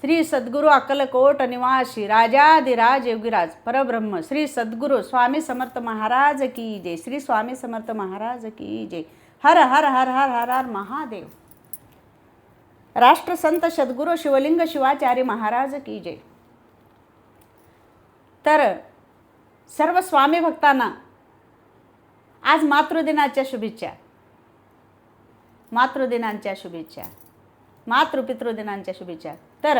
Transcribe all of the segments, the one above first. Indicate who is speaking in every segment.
Speaker 1: श्री सद्गुरु अक्कलकोट निवासी राजाधिराज योगीराज परब्रह्म श्री सद्गुरु स्वामी समर्थ महाराज की जय। श्री स्वामी समर्थ महाराज की जय। हर हर हर हर हर हर महादेव। राष्ट्रसंत सद्गुरु शिवलिंग शिवाचार्य महाराज की जय। तर सर्व स्वामी भक्तांना आज मातृदिनाच्या शुभेच्छा, मातृदिनांच्या शुभेच्छा, मातृपितृदिनांच्या शुभेच्छा। तर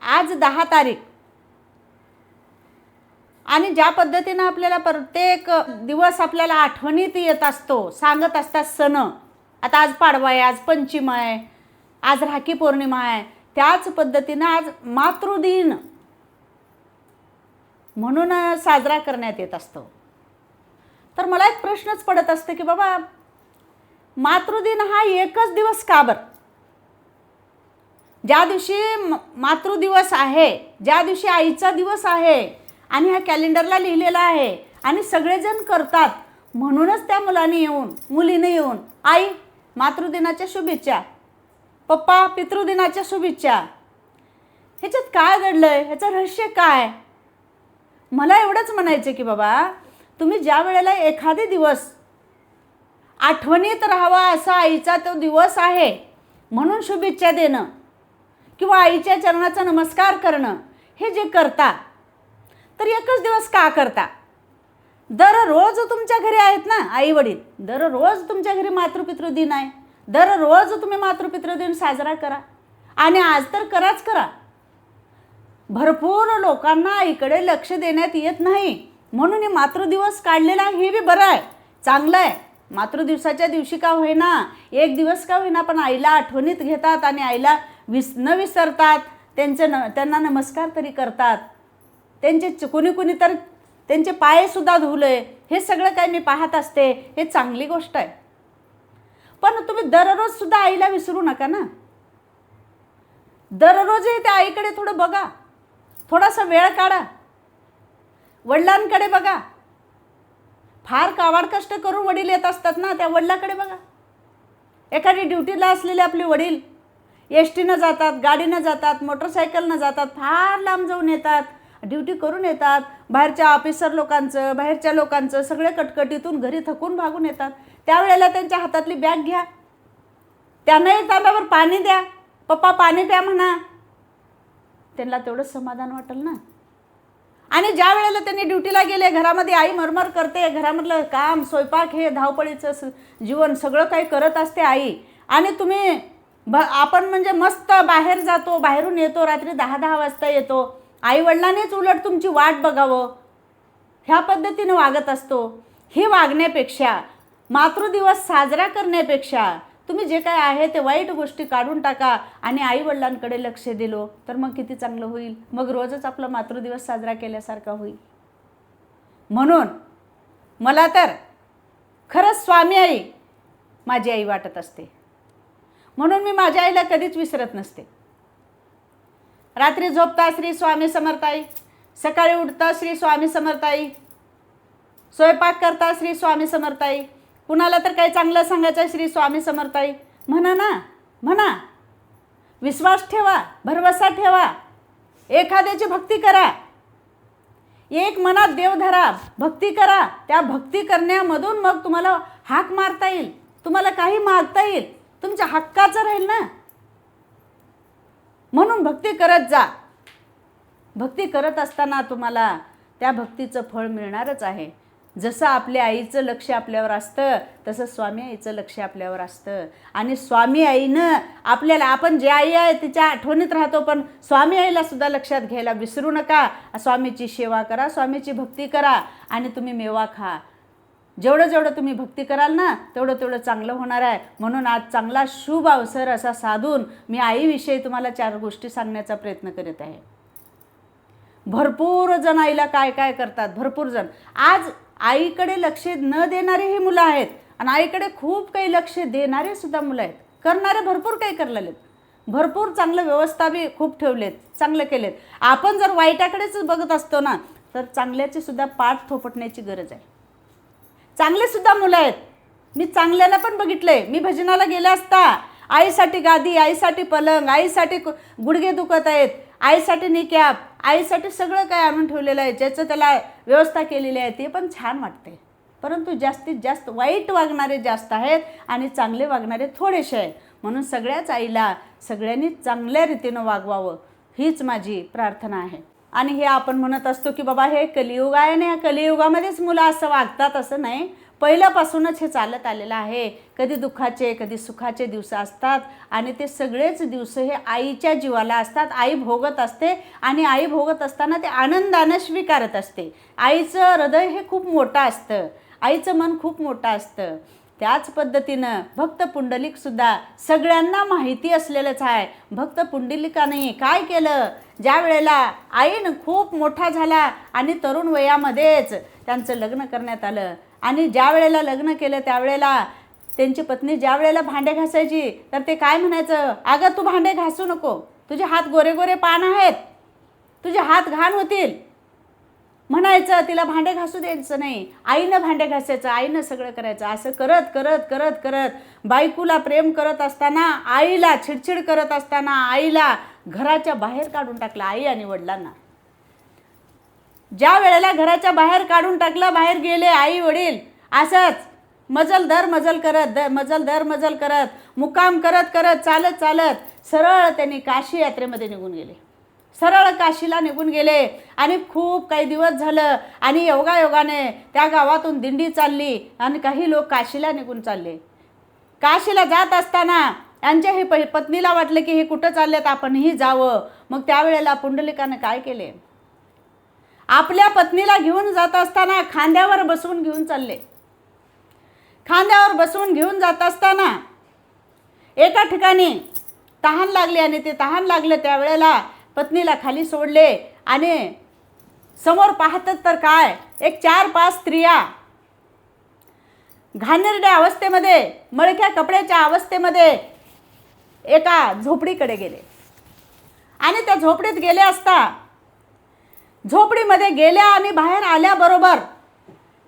Speaker 1: आज 10 तारीख आणि ज्या पद्धतीने आपल्याला प्रत्येक दिवस आपल्याला आठवणीत येत असतो, सांगत असतात सण, आता आज पाडवा आहे, आज पंचम आहे, आज राखी पौर्णिमा आहे, त्याच पद्धतीने आज मातृदिन म्हणून साजरा करण्यात येत असतो। तर मला एक प्रश्नच पडत असते की बाबा मातृदिन हा एकच दिवस का बरं? ज्या दिवशी मातृदिवस आहे, ज्या दिवशी आईचा दिवस आहे आणि ह्या कॅलेंडरला लिहिलेला आहे आणि सगळेजण करतात, म्हणूनच त्या मुलीने येऊन आई मातृदिनाच्या शुभेच्छा, पप्पा पितृदिनाच्या शुभेच्छा। ह्याच्यात काय घडलंय, ह्याचं रहस्य काय? मला एवढंच म्हणायचं की बाबा तुम्ही ज्या वेळेला एखादी दिवस आठवणीत राहावा असा आईचा तो दिवस आहे म्हणून शुभेच्छा देणं किंवा आईच्या चरणाचा नमस्कार करणं हे जे करता, तर एकच दिवस का करता? दररोज तुमच्या घरी आहेत ना आई वडील, दररोज तुमच्या घरी मातृपितृदिन आहे, दररोज तुम्ही मातृपितृदिन साजरा करा आणि आज तर कराच करा। भरपूर लोकांना आईकडे लक्ष देण्यात येत नाही म्हणून हे मातृदिवस काढलेला हे बी बरं आहे, चांगलं आहे। मातृदिवसाच्या दिवशी का होईना, एक दिवस का होईना, पण आईला आठवणीत घेतात आणि आईला न विसरतात, त्यांना नमस्कार तरी करतात, त्यांचे कुणी तर त्यांचे पायसुद्धा धुले, हे सगळं काय मी पाहत असते, हे चांगली गोष्ट आहे। पण तुम्ही दररोज सुद्धा आईला विसरू नका ना, दररोजही त्या आईकडे थोडं बघा, थोडासा वेळ काढा, वडिलांकडे बघा, फार काबाड कष्ट करून वडील येत असतात ना, त्या वडिलांकडे बघा। एखादी ड्युटीला असलेले आपले वडील एसटीनं जातात, गाडीनं जातात, मोटरसायकलनं जातात, फार लांब जाऊन येतात, ड्युटी करून येतात, बाहेरच्या ऑफिसर लोकांचं, बाहेरच्या लोकांचं सगळे कटकटीतून घरी थकून भागून येतात। त्यावेळेला त्यांच्या हातातली बॅग घ्या, त्यांनाही तांब्यावर पाणी द्या, पप्पा पाणी प्या म्हणा, त्यांना तेवढं समाधान वाटेल ना। आणि ज्या वेळेला त्यांनी ड्युटीला गेले, घरामध्ये आई मरमर करते, घरामधलं काम स्वयंपाक हे धावपळीचं जीवन सगळं काही करत असते आई, आणि तुम्ही आपण म्हणजे मस्त बाहेर जातो, बाहेरून येतो, रात्री 10-10 वाजता येतो, आई वडिलांनीच उलट तुमची वाट बघावं ह्या पद्धतीने वागत असतो। हे वागण्यापेक्षा, मातृदिवस साजरा करण्यापेक्षा तुम्ही जे काय आहे ते वाईट गोष्टी काढून टाका आणि आई वडिलांकडे लक्ष दिलो तर मग किती चांगलं होईल, मग रोजच आपला मातृदिवस साजरा केल्यासारखा होईल। म्हणून मला तर खरंच स्वामी आई माझी आई वाटत असते, म्हणून मी माझ्या आईला कधीच विसरत नसते। रात्री झोपता श्री स्वामी समर्थाई, सकाळी उठता श्री स्वामी समर्थाई, स्वयंपाक करता श्री स्वामी समर्थाई, कुणाला तर काही चांगलं सांगायचं श्री स्वामी समर्थाई म्हणा ना, म्हणा, विश्वास ठेवा, भरवसा ठेवा, एखाद्याची भक्ती करा, एक मनात देव धरा, भक्ती करा, त्या भक्ती करण्यामधून मग तुम्हाला हाक मारता येईल, तुम्हाला काही मागता येईल, तुमच्या हक्काचं राहील ना। म्हणून भक्ती करत जा, भक्ती करत असताना तुम्हाला त्या भक्तीचं फळ मिळणारच आहे। जसं आपल्या आईचं लक्ष आपल्यावर असतं तसं स्वामी आईचं लक्ष आपल्यावर असतं, आणि स्वामी आईनं आपल्याला, आपण जे आई आहे तिच्या आठवणीत राहतो, पण स्वामी आईला सुद्धा लक्षात घ्यायला विसरू नका। स्वामीची सेवा करा, स्वामीची भक्ती करा आणि तुम्ही मेवा खा। जेवढं तुम्ही भक्ती कराल ना तेवढं चांगलं होणार आहे। म्हणून आज चांगला शुभ अवसर असा साधून मी आईविषयी तुम्हाला 4 गोष्टी सांगण्याचा प्रयत्न करीत आहे। भरपूर जण आईला काय काय करतात, भरपूर जण आज आईकडे लक्ष न देणारेही मुलं आहेत आणि आईकडे खूप काही लक्ष देणारे सुद्धा मुलं आहेत, करणारे भरपूर काही करलेत, भरपूर चांगलं व्यवस्था बी खूप ठेवलेत, चांगलं केलेत। आपण जर वाईटाकडेच बघत असतो ना तर चांगल्याची सुद्धा पाठ थोपटण्याची गरज आहे। चांगले सुद्धा मुलं आहेत, मी चांगल्याला पण बघितलंय, मी भजनाला गेले असता आईसाठी गादी, आईसाठी पलंग, आईसाठी गुडघे दुखत आहेत, आईसाठी निकॅप, आईसाठी सगळं काय आणून ठेवलेलं आहे, ज्याचं त्याला व्यवस्था केलेली आहे, ते पण छान वाटते. परंतु जास्तीत जास्त वाईट वागणारे जास्त आहेत आणि चांगले वागणारे थोडेसे आहेत. म्हणून सगळ्याच आईला सगळ्यांनी चांगल्या रीतीनं वागवावं हीच माझी प्रार्थना आहे. आणि हे आपण म्हणत असतो की बाबा हे कलियुग आहे आणि या कलियुगामध्येच मुलं असं वागतात असं नाही, पहिल्यापासूनच हे चालत आलेलं आहे. कधी दुःखाचे कधी सुखाचे दिवस असतात आणि ते सगळेच दिवस हे आईच्या जीवाला असतात. आई भोगत असते आणि आई भोगत असताना ते आनंदानं स्वीकारत असते. आईचं हृदय हे खूप मोठं असतं, आईचं मन खूप मोठं असतं. त्याच पद्धतीनं भक्त पुंडलिकसुद्धा सगळ्यांना माहिती असलेलंच आहे. भक्त पुंडलिकाने काय केलं, ज्या वेळेला आईनं खूप मोठा झाला आणि तरुण वयामध्येच त्यांचं लग्न करण्यात आलं आणि ज्या वेळेला लग्न केलं त्यावेळेला त्यांची पत्नी ज्या वेळेला भांडे घासायची तर ते काय म्हणायचं, अगं तू भांडे घासू नको, तुझे हात गोरे गोरे पान आहेत, तुझे हात घाण होतील म्हणायचं. तिला भांडे घासू द्यायचं नाही, आईनं भांडे घासायचं, आईनं सगळं करायचं. असं करत करत करत करत बायकोला प्रेम करत असताना, आईला चिडचिड करत असताना आईला घराच्या बाहेर काढून टाकलं. आई आणि वडिलांना ज्या वेळेला घराच्या बाहेर काढून टाकलं, बाहेर गेले आई वडील, असंच मजल दर मजल करत मुक्काम करत करत चालत चालत सरळ त्यांनी काशी यात्रेमध्ये निघून गेले. सरळ काशीला निघून गेले आणि खूप काही दिवस झालं आणि योगायोगाने त्या गावातून दिंडी चालली आणि काही लोक काशीला निघून चालले. काशीला जात असताना यांच्या ही पत्नीला वाटलं की हे कुठं चाललेत, आपणही जावं. मग त्यावेळेला पुंडलिकानं काय केले, आपल्या पत्नीला घेऊन जात असताना खांद्यावर बसवून घेऊन चालले. खांद्यावर बसवून घेऊन जात असताना एका ठिकाणी तहान लागली आणि ते तहान लागले त्यावेळेला पत्नीला खाली सोडले आणि समोर पाहतात तर काय, एक 4-5 स्त्रिया घाणेरड्या अवस्थेमध्ये, मळक्या कपड्याच्या अवस्थेमध्ये एका झोपडीकडे गेले. आणि त्या झोपडीत गेले असता झोपडीमध्ये गेल्या आणि बाहेर आल्याबरोबर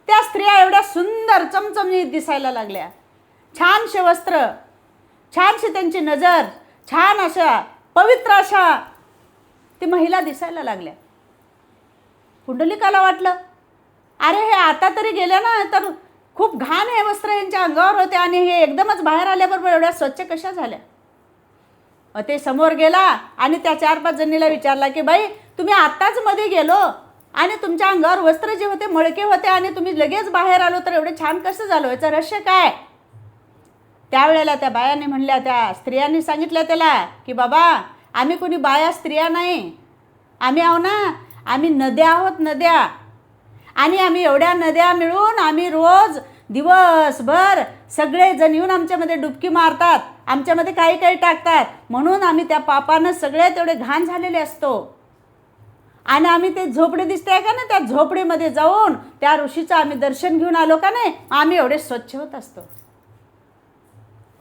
Speaker 1: त्या स्त्रिया एवढ्या सुंदर चमचमीत दिसायला लागल्या. छानसे वस्त्र, छानशी त्यांची नजर, छान अशा पवित्र अशा ती महिला दिसायला लागल्या. पुंडलिकाला वाटलं, अरे हे आता तरी गेल्या ना, तर खूप घाण हे वस्त्र यांच्या अंगावर होते आणि हे एकदमच बाहेर आल्याबरोबर एवढ्या स्वच्छ कशा झाल्या. ते समोर गेला आणि त्या 4-5 जणीला विचारला की बाई तुम्ही आत्ताच मध्ये गेलो आणि तुमच्या अंगावर वस्त्र जे होते मळके होते आणि तुम्ही लगेच बाहेर आलो तर एवढे छान कसं झालं, याचं रहस्य काय. त्यावेळेला त्या बायाने म्हणल्या, त्या स्त्रियांनी सांगितलं त्याला की बाबा आम्ही कोणी बाया स्त्रिया नाही, आम्ही आहो ना, आम्ही नद्या आहोत, नद्या. आणि आम्ही एवढ्या नद्या मिळून आम्ही रोज दिवसभर सगळेजण येऊन आमच्यामध्ये डुबकी मारतात, आमच्यामध्ये काही काही टाकतात, म्हणून आम्ही त्या पापानं सगळे तेवढे घाण झालेले असतो. आणि आम्ही ते झोपडी दिसते का ना, त्या झोपडीमध्ये जाऊन त्या ऋषीचं आम्ही दर्शन घेऊन आलो का नाही, आम्ही एवढे स्वच्छ होत असतो.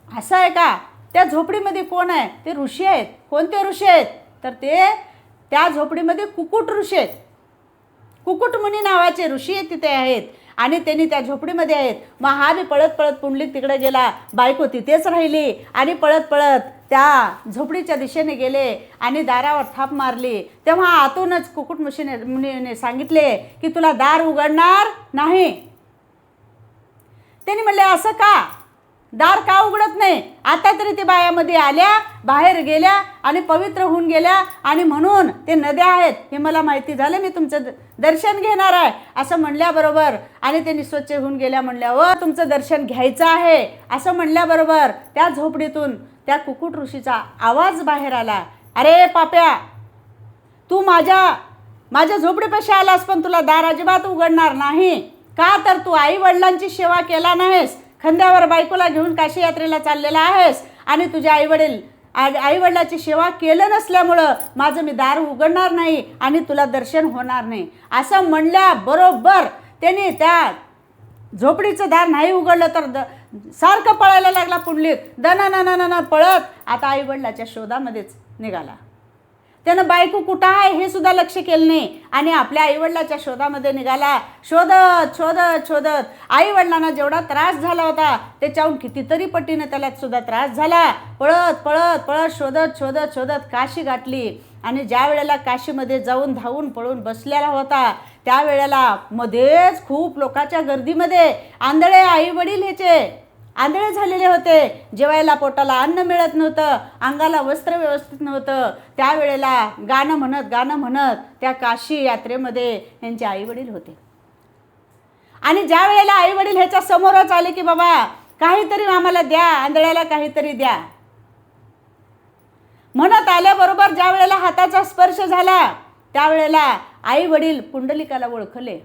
Speaker 1: असं आहे का. त्या झोपडीमध्ये कोण आहे, ते ऋषी आहेत. कोणते ऋषी आहेत तर ते त्या झोपडीमध्ये कुकुट ऋषी आहेत. कुकुट मुनी नावाचे ऋषी तिथे आहेत आणि त्यांनी त्या झोपडीमध्ये आहेत. मग हा बी पळत पळत पुंडलिक तिकडे गेला, बायको तिथेच राहिली आणि पळत पळत त्या झोपडीच्या दिशेने गेले आणि दारावर थाप मारली. तेव्हा आतूनच कुकुट मुनीने सांगितले की तुला दार उघडणार नाही. त्यांनी म्हणले असं का, दार का उघडत नाही. आता तरी ते बायामध्ये आल्या, बाहेर गेल्या आणि पवित्र होऊन गेल्या आणि म्हणून ते नद्या आहेत हे मला माहिती झालं, मी तुमचं दर्शन घेणार आहे असं म्हणल्याबरोबर आणि त्यांनी स्वच्छ होऊन गेल्या. म्हणल्यावर तुमचं दर्शन घ्यायचं आहे असं म्हणल्याबरोबर त्या झोपडीतून त्या कुकुट ऋषीचा आवाज बाहेर आला, अरे पाप्या तू माझ्या झोपडीपाशी आलास पण तुला दार अजिबात उघडणार नाही. का तर तू आई वडिलांची सेवा केला नाहीस, खांद्यावर बायकोला घेऊन काशी यात्रेला चाललेला आहेस आणि तुझ्या आईवडिलाची सेवा केलं नसल्यामुळं माझं मी दार उघडणार नाही आणि तुला दर्शन होणार नाही असं म्हणल्याबरोबर त्यांनी त्या झोपडीचं दार नाही उघडलं तर सारखं पळायला लागला पुंडलिक. दना पळत आता आईवडिलाच्या शोधामध्येच निघाला. त्यानं बायको कुठं आहे हे सुद्धा लक्ष केलं नाही आणि आपल्या आईवडिलाच्या शोधामध्ये निघाला. शोधत शोधत शोधत आईवडिलांना जेवढा त्रास झाला होता त्याच्याहून कितीतरी पटीनं त्याला सुद्धा त्रास झाला. पळत पळत पळत शोधत शोधत शोधत काशी गाठली आणि ज्या वेळेला काशीमध्ये जाऊन धावून पळून बसलेला होता त्यावेळेला मध्येच खूप लोकांच्या गर्दीमध्ये आंधळे आईवडील ह्याचे आंधळे झालेले होते. जेवायला पोटाला अन्न मिळत नव्हतं, अंगाला वस्त्र व्यवस्थित नव्हतं. त्यावेळेला गाणं म्हणत त्या काशी यात्रेमध्ये यांचे आईवडील होते. आणि ज्या वेळेला आईवडील ह्याच्या समोरच आले की बाबा काहीतरी आम्हाला द्या, आंधळ्याला काहीतरी द्या म्हणत आल्याबरोबर ज्या वेळेला हाताचा स्पर्श झाला त्यावेळेला आईवडील पुंडलिकाला ओळखले.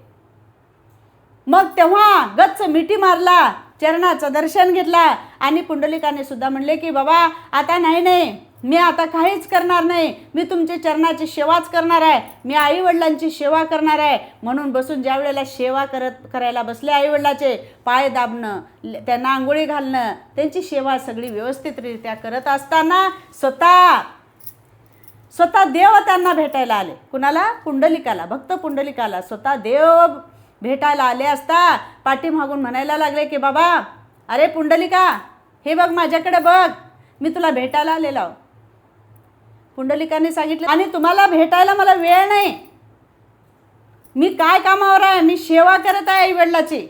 Speaker 1: मग तेव्हा गच्च मिठी मारला, चरणाचं दर्शन घेतला आणि पुंडलिकाने सुद्धा म्हणले की बाबा आता नाही, मी आता काहीच करणार नाही, मी तुमच्या चरणाची सेवाच करणार आहे, मी आईवडिलांची सेवा करणार आहे. म्हणून बसून ज्या वेळेला सेवा करायला बसले आईवडिलाचे पाय दाबणं, त्यांना आंघोळी घालणं, त्यांची सेवा सगळी व्यवस्थितरित्या करत असताना स्वतः देव त्यांना भेटायला आले. कुणाला? पुंडलिकाला, भक्त पुंडलिकाला स्वतः देव भेटायला आले असता पाठीमागून म्हणायला लागले की बाबा अरे पुंडलिका हे बघ माझ्याकडे बघ, मी तुला भेटायला आलेलो. पुंडलिकाने सांगितले आणि तुम्हाला भेटायला मला वेळ नाही, मी काय कामावर आहे, मी सेवा करत आहे आईवडिलाची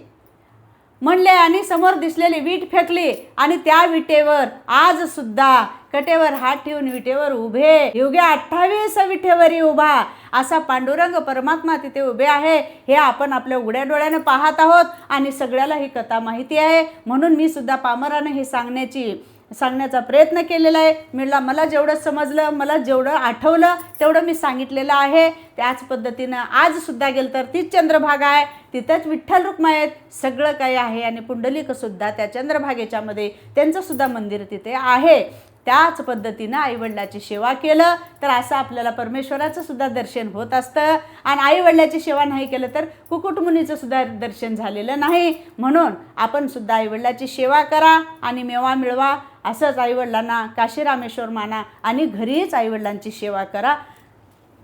Speaker 1: म्हणले आणि समोर दिसलेली वीट फेकली आणि त्या विटेवर आज सुद्धा कटेवर हात ठेवून विटेवर उभे योग्य 28 विटेवरी उभा असा पांडुरंग परमात्मा तिथे उभे आहे. हे आपण आपल्या उघड्या डोळ्याने पाहत आहोत आणि सगळ्याला ही कथा माहिती आहे. म्हणून मी सुद्धा पामराने हे सांगण्याचा प्रयत्न केलेला आहे. मला जेवढं समजलं, मला जेवढं आठवलं तेवढं मी सांगितलेलं आहे. त्याच पद्धतीनं आज सुद्धा गेलं तर तीच चंद्रभागा आहे, तिथंच विठ्ठल रुक्माई आहेत, सगळं काही आहे आणि पुंडलिकसुद्धा त्या चंद्रभागेच्यामध्ये त्यांचंसुद्धा मंदिर तिथे आहे. त्याच पद्धतीनं आईवडिलाची सेवा केलं तर असं आपल्याला परमेश्वराचं सुद्धा दर्शन होत असतं आणि आईवडिलाची सेवा नाही केलं तर कुकुटमुनीचं सुद्धा दर्शन झालेलं नाही. म्हणून आपण सुद्धा आईवडिलाची सेवा करा आणि मेवा मिळवा. असंच आईवडिलांना काशी रामेश्वर माना आणि घरीच आईवडिलांची सेवा करा.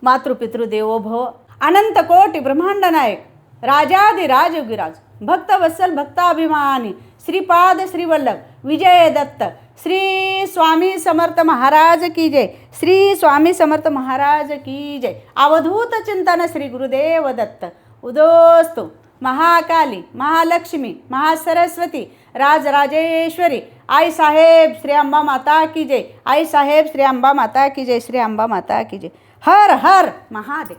Speaker 1: मातृपितृ देवो भव. अनंत कोटी ब्रह्मांड नायक राजाधिराज योगीराज भक्तवत्सल भक्ताभिमानी श्रीपाद श्रीवल्लभ विजय दत्त श्री स्वामी समर्थ महाराज की जय. श्री स्वामी समर्थ महाराज की जय. अवधूत चिंतन श्री गुरुदेव दत्त. उदोस्तु महाकाली महालक्ष्मी महासरस्वती राजराजेश्वरी आई साहेब श्री अंबा माता की जय. आई साहेब श्री अंबा माता की जय. श्री अंबा माता की जय. हर हर महादेव.